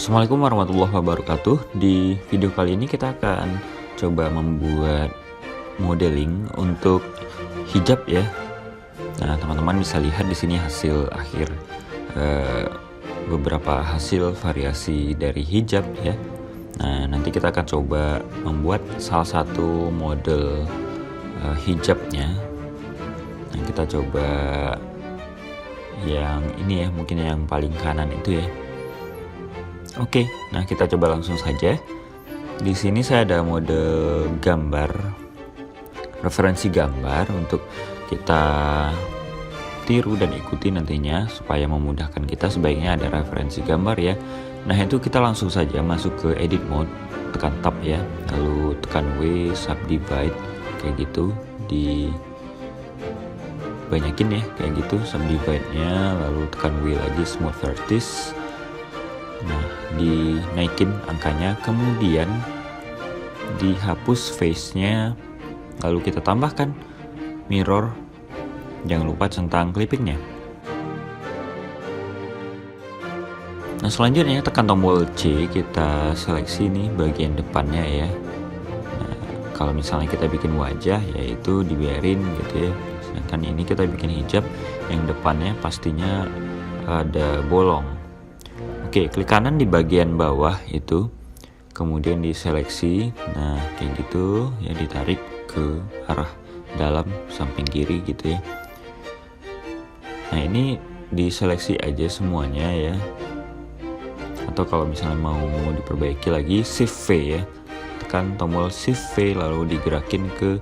Assalamualaikum warahmatullahi wabarakatuh. Di video kali ini kita akan coba membuat modeling untuk hijab ya. Nah, teman-teman bisa lihat di sini hasil akhir beberapa hasil variasi dari hijab ya. Nah, nanti kita akan coba membuat salah satu model hijabnya. Nah, kita coba yang ini ya, mungkin yang paling kanan itu ya. Oke, nah kita coba langsung saja. Di sini saya ada mode gambar, referensi gambar untuk kita tiru dan ikuti nantinya supaya memudahkan kita. Sebaiknya ada referensi gambar ya. Nah, itu kita langsung saja masuk ke edit mode, tekan tab ya, lalu tekan W, subdivide kayak gitu, di banyakin ya kayak gitu subdivide-nya, lalu tekan W lagi, smooth vertex. Nah, dinaikin angkanya, kemudian dihapus face-nya, lalu kita tambahkan mirror. Jangan lupa centang clipping-nya. Nah, selanjutnya tekan tombol C, kita seleksi nih bagian depannya ya. Nah, kalau misalnya kita bikin wajah, yaitu dibiarin gitu ya. Sedangkan ini kita bikin hijab, yang depannya pastinya ada bolong. Oke, klik kanan di bagian bawah itu, kemudian diseleksi. Nah, kayak gitu ya, ditarik ke arah dalam samping kiri gitu ya. Nah, ini diseleksi aja semuanya ya. Atau kalau misalnya mau diperbaiki lagi, Shift V ya. Tekan tombol Shift V lalu digerakin ke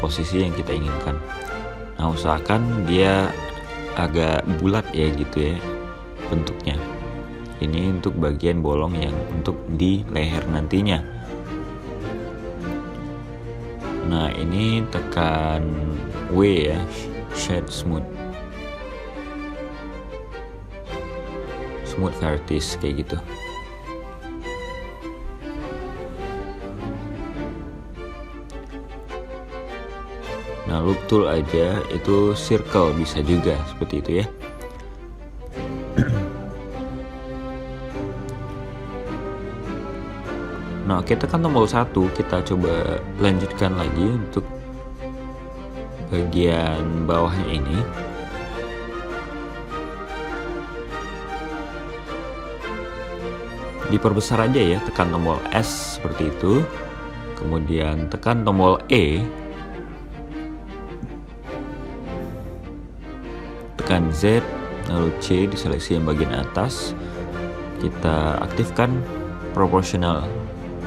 posisi yang kita inginkan. Nah, usahakan dia agak bulat ya gitu ya bentuknya. Ini untuk bagian bolong yang untuk di leher nantinya. Nah, ini tekan W ya, shade smooth vertex kayak gitu. Nah, loop tool aja itu circle bisa juga seperti itu ya. Nah, kita tekan tombol 1, kita coba lanjutkan lagi untuk bagian bawahnya ini. Diperbesar aja ya, tekan tombol S seperti itu. Kemudian tekan tombol E. Tekan Z, lalu C diseleksi yang bagian atas. Kita aktifkan proportional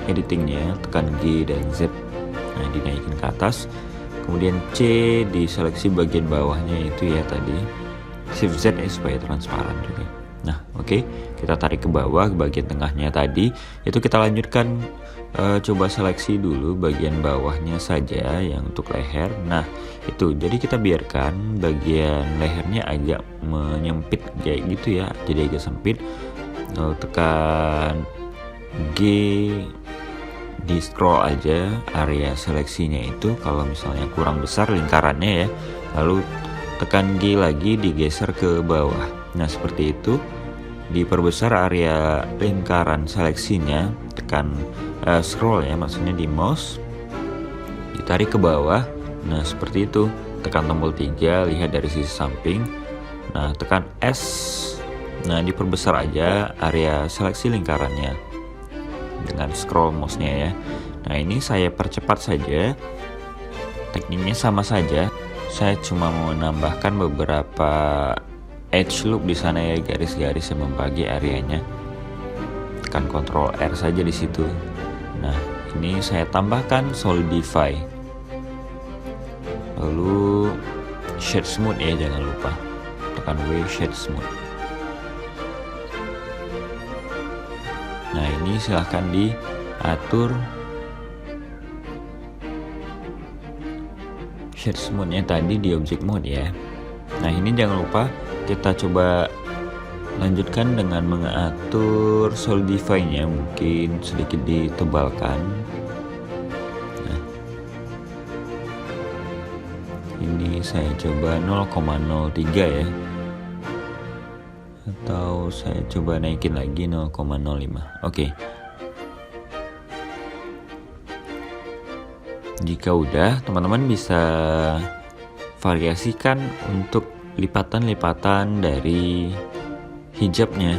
editingnya, tekan G dan Z. Nah, dinaikin ke atas. Kemudian C diseleksi bagian bawahnya itu ya tadi. Shift Z ya supaya transparan juga. Nah, oke, kita tarik ke bawah ke bagian tengahnya tadi. Itu kita lanjutkan, coba seleksi dulu bagian bawahnya saja yang untuk leher. Nah, itu jadi kita biarkan bagian lehernya agak menyempit kayak gitu ya, jadi agak sempit. Lalu tekan G, di scroll aja area seleksinya itu kalau misalnya kurang besar lingkarannya ya, lalu tekan G lagi, digeser ke bawah. Nah, seperti itu, diperbesar area lingkaran seleksinya, tekan scroll ya, maksudnya di mouse, ditarik ke bawah. Nah, seperti itu, tekan tombol 3, lihat dari sisi samping. Nah, tekan S. Nah, diperbesar aja area seleksi lingkarannya dengan scroll mouse-nya ya. Nah, ini saya percepat saja. Tekniknya sama saja. Saya cuma mau menambahkan beberapa edge loop di sana ya, garis-garis yang membagi areanya. Tekan Ctrl R saja di situ. Nah, ini saya tambahkan solidify. Lalu shade smooth ya, jangan lupa. Tekan W, shade smooth. Nah, ini silahkan diatur shade smooth-nya tadi di object mode ya. Nah, ini jangan lupa kita coba lanjutkan dengan mengatur solidify-nya, mungkin sedikit ditebalkan. Nah, ini saya coba 0,03 ya. atau saya coba naikin lagi 0,05. Oke. Jika udah, teman-teman bisa variasikan untuk lipatan-lipatan dari hijabnya.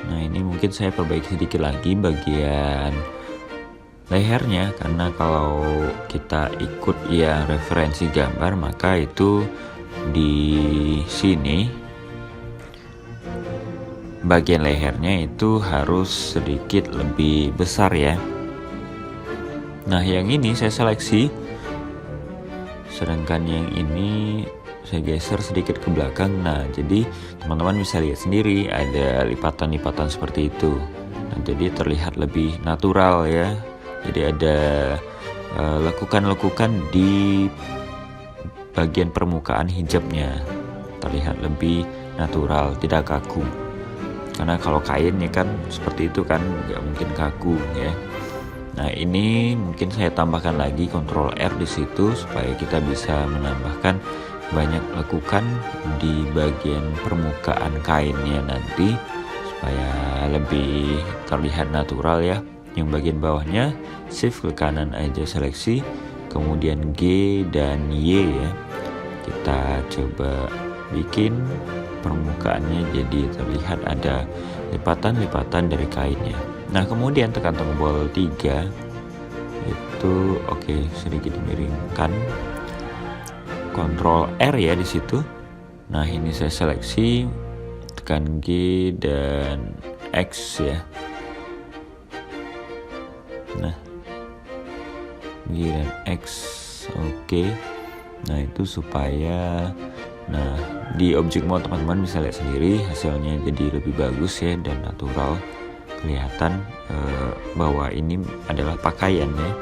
Nah, ini mungkin saya perbaiki sedikit lagi bagian lehernya, karena kalau kita ikut ya referensi gambar, maka itu di sini bagian lehernya itu harus sedikit lebih besar ya. Nah, yang ini saya seleksi, sedangkan yang ini saya geser sedikit ke belakang. Nah, jadi teman-teman bisa lihat sendiri ada lipatan-lipatan seperti itu. Nah, jadi terlihat lebih natural ya. Jadi ada lekukan-lekukan di bagian permukaan hijabnya, terlihat lebih natural, tidak kaku. Karena kalau kain ya kan seperti itu kan, nggak mungkin kaku ya. Nah, ini mungkin saya tambahkan lagi Ctrl R di situ supaya kita bisa menambahkan banyak lekukan di bagian permukaan kainnya nanti supaya lebih terlihat natural ya. Yang bagian bawahnya shift ke kanan aja seleksi, kemudian G dan Y ya. Kita coba bikin permukaannya jadi terlihat ada lipatan-lipatan dari kainnya. Nah, kemudian tekan tombol 3 itu oke, sedikit miringkan, Ctrl R ya di situ. Nah, ini saya seleksi, tekan G dan X ya. Nah, G dan X oke. Nah, itu supaya di object mode teman-teman bisa lihat sendiri hasilnya jadi lebih bagus ya dan natural, kelihatan bahwa ini adalah pakaian ya.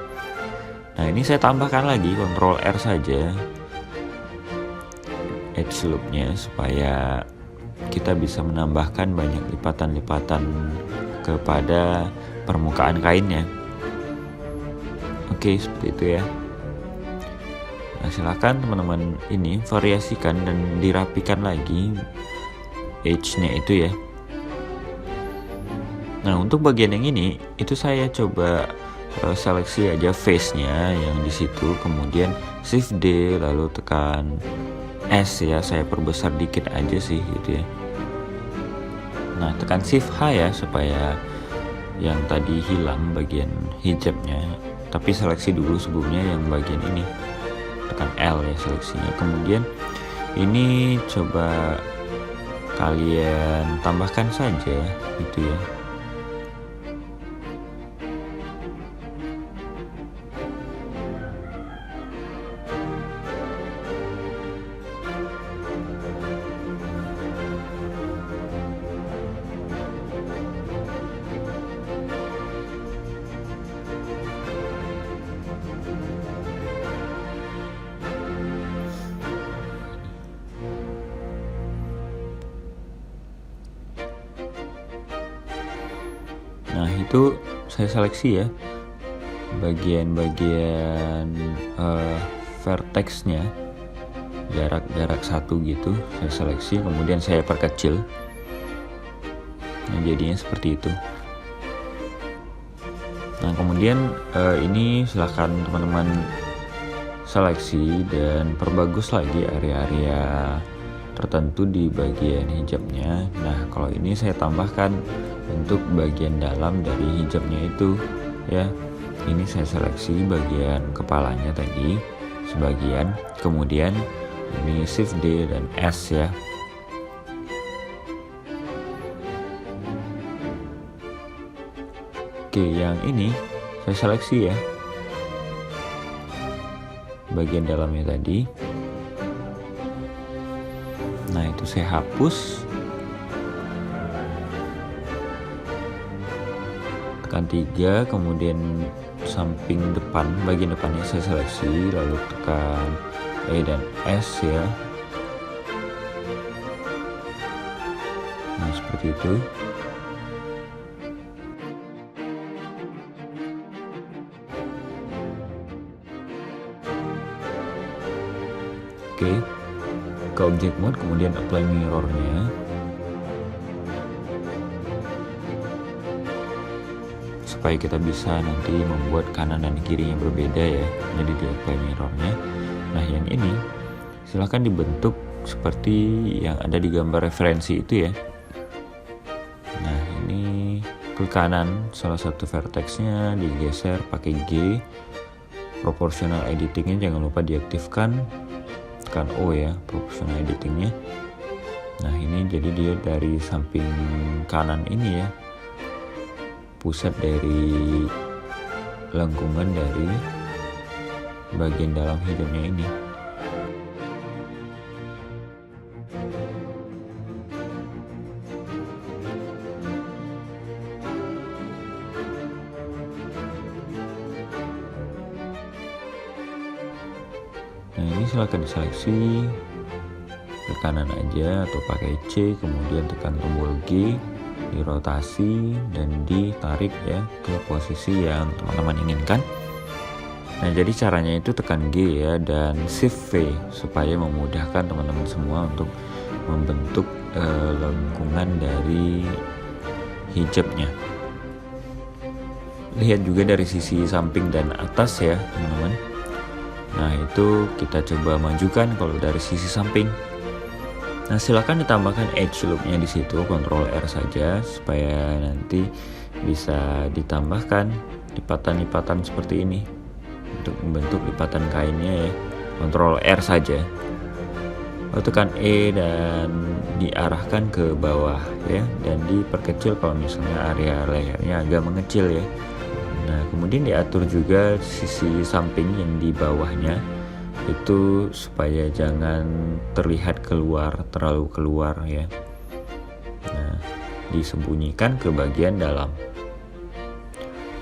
Nah, ini saya tambahkan lagi Ctrl R saja edge loopnya supaya kita bisa menambahkan banyak lipatan-lipatan kepada permukaan kainnya. Oke, seperti itu ya. Nah, silakan teman-teman ini variasikan dan dirapikan lagi edge-nya itu ya. Nah, untuk bagian yang ini itu saya coba seleksi aja face-nya yang di situ, kemudian shift D lalu tekan S ya, saya perbesar dikit aja sih gitu ya. Nah, tekan shift H ya supaya yang tadi hilang bagian hijabnya, tapi seleksi dulu sebelumnya yang bagian ini, tekan L ya seleksinya. Kemudian ini coba kalian tambahkan saja gitu ya. Nah, itu saya seleksi ya bagian-bagian vertexnya, jarak-jarak 1 gitu saya seleksi, kemudian saya perkecil. Nah, jadinya seperti itu. Nah, kemudian ini silahkan teman-teman seleksi dan perbagus lagi area-area tertentu di bagian hijabnya. Nah, kalau ini saya tambahkan untuk bagian dalam dari hijabnya itu ya. Ini saya seleksi bagian kepalanya tadi sebagian, kemudian ini shift D dan S ya. Oke, yang ini saya seleksi ya bagian dalamnya tadi. Nah, itu saya hapus, tekan 3, kemudian samping depan, bagian depannya saya seleksi, lalu tekan E dan S ya. Nah, seperti itu. Oke. ke object mode, kemudian apply mirrornya supaya kita bisa nanti membuat kanan dan kirinya berbeda ya. Jadi di apply mirrornya. Nah yang ini silahkan dibentuk seperti yang ada di gambar referensi itu ya. Nah ini ke kanan salah satu vertexnya digeser pakai G. Proportional editingnya jangan lupa diaktifkan, tekan O ya, proportional editingnya. Nah ini jadi dia dari samping kanan ini ya, pusat dari lengkungan dari bagian dalam hijabnya ini. Nah ini silahkan diseleksi ke kanan aja atau pakai C, kemudian tekan tombol G, dirotasi dan ditarik ya ke posisi yang teman-teman inginkan. Nah jadi caranya itu tekan G ya dan Shift V supaya memudahkan teman-teman semua untuk membentuk lengkungan dari hijabnya. Lihat juga dari sisi samping dan atas ya teman-teman. Nah itu kita coba majukan kalau dari sisi samping. Nah silakan ditambahkan edge loopnya di situ, Ctrl R saja supaya nanti bisa ditambahkan lipatan-lipatan seperti ini untuk membentuk lipatan kainnya ya. Ctrl R saja. Lalu tekan E dan diarahkan ke bawah ya, dan diperkecil kalau misalnya area lehernya agak mengecil ya. Nah kemudian diatur juga sisi samping yang di bawahnya itu supaya jangan terlihat terlalu keluar ya. Nah disembunyikan ke bagian dalam.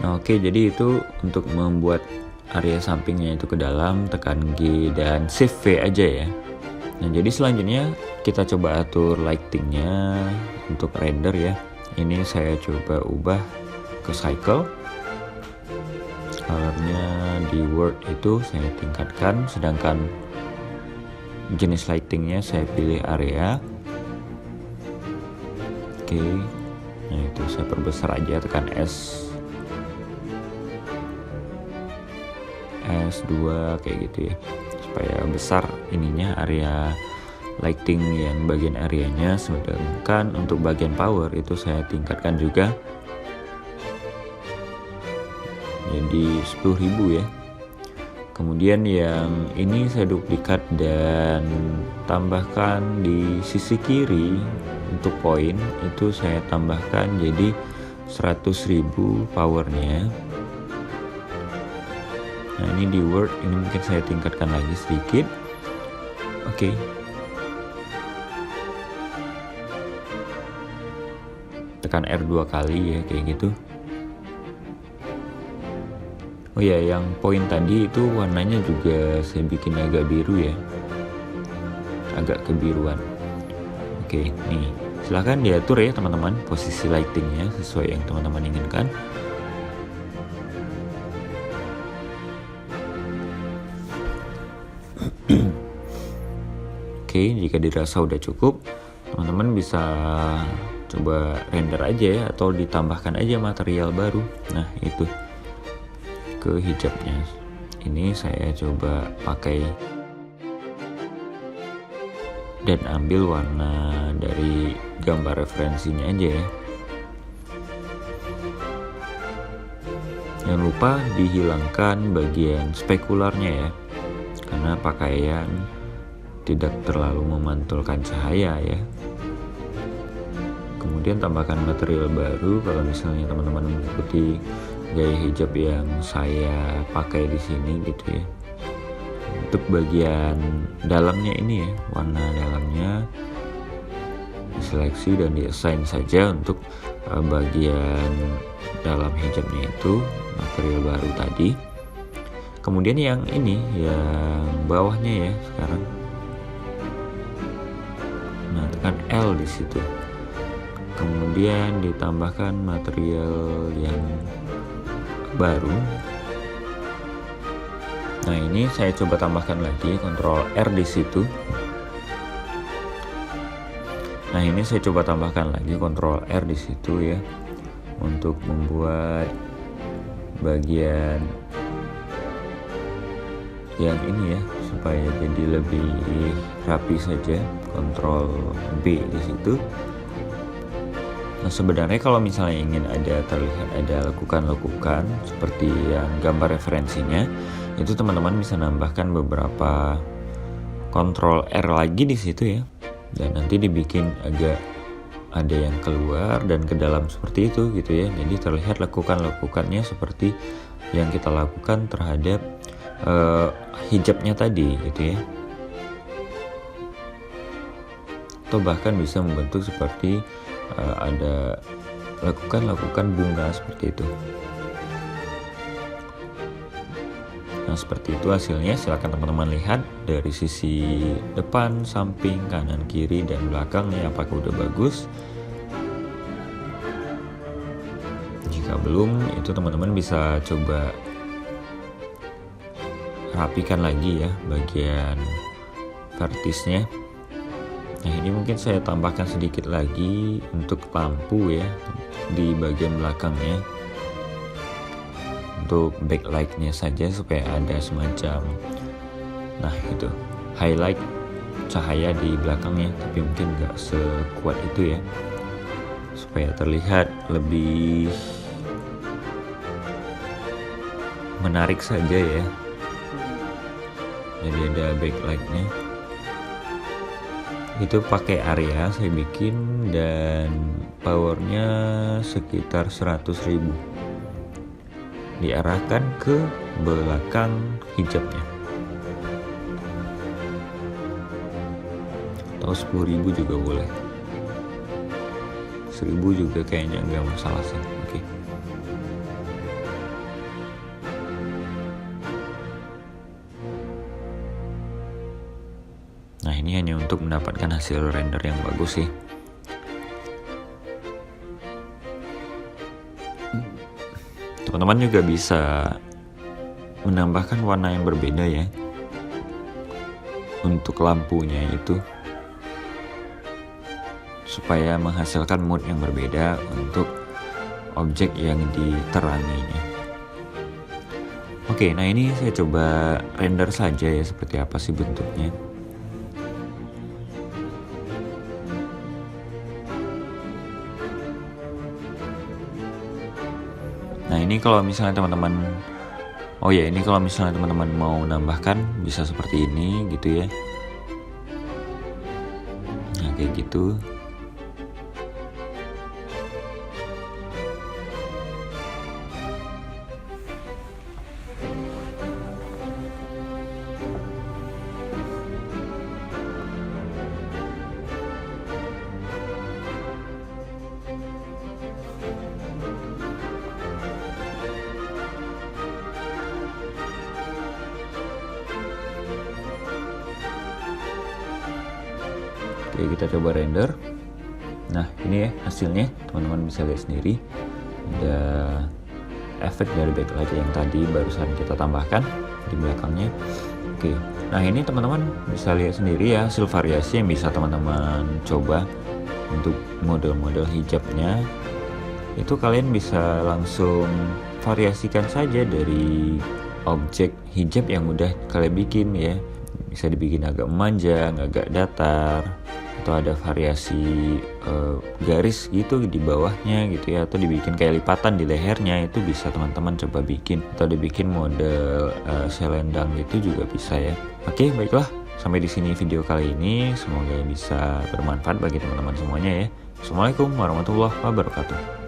Nah oke, jadi itu untuk membuat area sampingnya itu ke dalam, tekan G dan Shift V aja ya. Nah jadi selanjutnya kita coba atur lightingnya untuk render ya. Ini saya coba ubah ke cycle. Colornya di world itu saya tingkatkan, sedangkan jenis lightingnya saya pilih area. Oke, nah itu saya perbesar aja, tekan S2 kayak gitu ya, supaya besar ininya area lighting yang bagian areanya. Sedangkan untuk bagian power itu saya tingkatkan juga jadi 10.000 ya. Kemudian yang ini saya duplikat dan tambahkan di sisi kiri untuk poin itu saya tambahkan jadi 100.000 powernya. Nah ini di word ini mungkin saya tingkatkan lagi sedikit. Oke. Tekan R2 kali ya kayak gitu. Oh ya, yang poin tadi itu warnanya juga saya bikin agak biru ya, agak kebiruan. Oke, nih silahkan diatur ya teman-teman posisi lightingnya sesuai yang teman-teman inginkan. Oke, jika dirasa udah cukup, teman-teman bisa coba render aja ya, atau ditambahkan aja material baru. Nah itu ke hijabnya. Ini saya coba pakai dan ambil warna dari gambar referensinya aja ya. Jangan lupa dihilangkan bagian spekularnya ya, karena pakaian tidak terlalu memantulkan cahaya ya. Kemudian tambahkan material baru kalau misalnya teman-teman mengikuti gaya hijab yang saya pakai di sini gitu ya. Untuk bagian dalamnya ini ya, warna dalamnya diseleksi dan diassign saja untuk bagian dalam hijabnya itu material baru tadi. Kemudian yang ini yang bawahnya ya sekarang. Nah tekan L di situ. Kemudian ditambahkan material yang baru. Nah ini saya coba tambahkan lagi, Ctrl R di situ. Nah, ini saya coba tambahkan lagi Ctrl R di situ ya, untuk membuat bagian yang ini ya, supaya jadi lebih rapi saja. Ctrl B di situ. Nah, sebenarnya kalau misalnya ingin terlihat ada lekukan-lekukan seperti yang gambar referensinya, itu teman-teman bisa nambahkan beberapa Ctrl R lagi di situ ya, dan nanti dibikin agak ada yang keluar dan ke dalam seperti itu gitu ya. Jadi terlihat lekukan-lekukannya seperti yang kita lakukan terhadap hijabnya tadi gitu ya. Atau bahkan bisa membentuk seperti ada lekukan bunga seperti itu. Nah, seperti itu hasilnya. Silakan teman-teman lihat dari sisi depan, samping, kanan, kiri, dan belakangnya apakah udah bagus. Jika belum, itu teman-teman bisa coba rapikan lagi ya bagian vertisnya. Nah, ini mungkin saya tambahkan sedikit lagi untuk lampu ya di bagian belakangnya, untuk backlightnya saja supaya ada semacam itu highlight cahaya di belakangnya, tapi mungkin nggak sekuat itu ya, supaya terlihat lebih menarik saja ya. Jadi ada backlightnya itu pakai area saya bikin, dan powernya sekitar 100.000, diarahkan ke belakang hijabnya, atau 10.000 juga boleh. 1.000 juga kayaknya nggak masalah sih. Oke. Nah, ini hanya untuk mendapatkan hasil render yang bagus sih. Teman-teman juga bisa menambahkan warna yang berbeda ya untuk lampunya itu, supaya menghasilkan mood yang berbeda untuk objek yang diteranginya. Oke, nah ini saya coba render saja ya, seperti apa sih bentuknya. Nah, ini kalau misalnya teman-teman mau nambahkan bisa seperti ini gitu ya. Nah, kayak gitu. Oke, kita coba render. Nah, ini ya hasilnya, teman-teman bisa lihat sendiri. Ada efek dari backlight yang tadi barusan kita tambahkan di belakangnya. Oke, nah ini teman-teman bisa lihat sendiri ya hasil variasi yang bisa teman-teman coba untuk model-model hijabnya. Itu kalian bisa langsung variasikan saja dari objek hijab yang udah kalian bikin ya. Bisa dibikin agak memanjang, agak datar, atau ada variasi garis gitu di bawahnya gitu ya, atau dibikin kayak lipatan di lehernya, itu bisa teman-teman coba bikin, atau dibikin model selendang gitu juga bisa ya. Oke, baiklah, sampai di sini video kali ini, semoga bisa bermanfaat bagi teman-teman semuanya ya. Assalamualaikum warahmatullahi wabarakatuh.